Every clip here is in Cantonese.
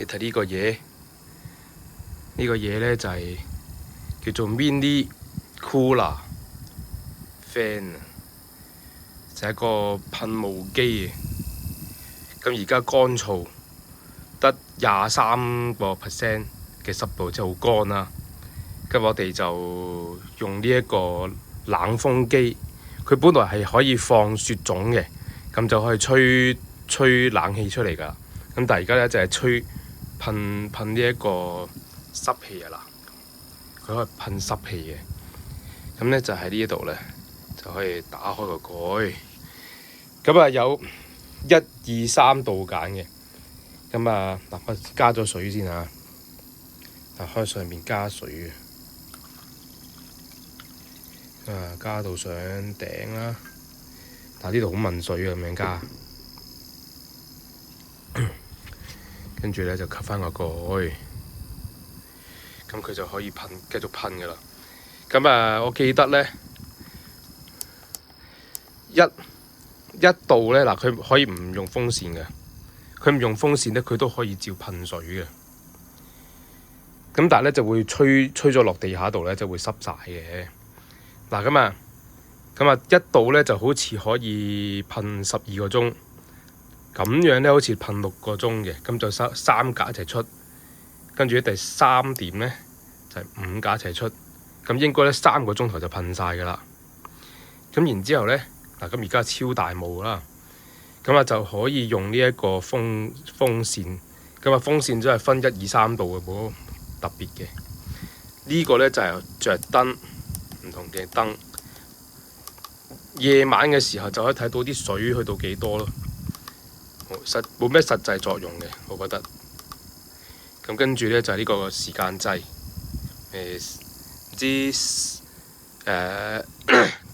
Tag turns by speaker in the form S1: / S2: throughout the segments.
S1: 你睇呢個嘢，呢個嘢呢就係叫做 Mini Cooler Fan， 就係一個噴霧機嘅。咁而家乾燥得23% 嘅濕度，即係好乾啦。咁我哋就用呢一個冷風機，佢本來係可以放雪種嘅，咁就可以吹冷氣出嚟㗎。咁但係而家呢，就係噴呢一個濕氣啊嗱，佢可以噴濕氣嘅。咁呢就喺呢度呢，就可以打開個蓋。咁啊有1、2、3度揀嘅。咁啊嗱，我加咗水先啊，打開上面加水嘅，加到上頂啦。但係呢度好問水嘅，咁樣加，跟住呢就吸翻個蓋，咁佢就可以繼續噴㗎啦。咁啊，我記得呢，一度呢，嗱，佢可以唔用風扇嘅，佢唔用風扇呢，佢都可以照噴水嘅。咁但係呢，就會吹咗落地下度呢，就會濕晒嘅。嗱，咁啊一度呢就好似可以噴12個鐘，咁樣呢好似噴6個鐘嘅，咁就三格一齊出，跟住第3點呢，就係5格一齊出，咁應該呢3個鐘頭就噴晒㗎啦。咁然之後呢，嗱，咁而家超大霧啦，咁啊就可以用呢一個風扇，咁啊風扇真係分1、2、3度嘅，冇特別嘅。呢個呢就係着燈，唔同嘅燈。夜晚嘅時候就可以睇到啲水去到幾多咯，冇咩實際作用嘅，我覺得。咁跟住呢，就係呢個時間掣，唔知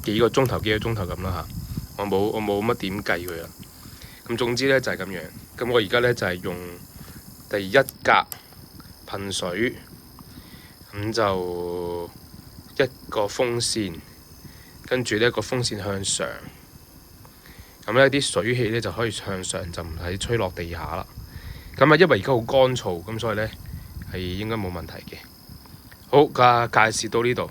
S1: 幾個鐘頭咁啦嚇，我冇乜點計佢啦。咁總之呢，就係咁樣。咁我而家呢，就係用第1格噴水，咁就一個風扇。跟住呢個風扇向上，咁呢啲水氣呢就可以向上，就唔使吹落地下啦。咁啊，因為而家好乾燥，咁所以呢係應該冇問題嘅。好，介紹到呢度。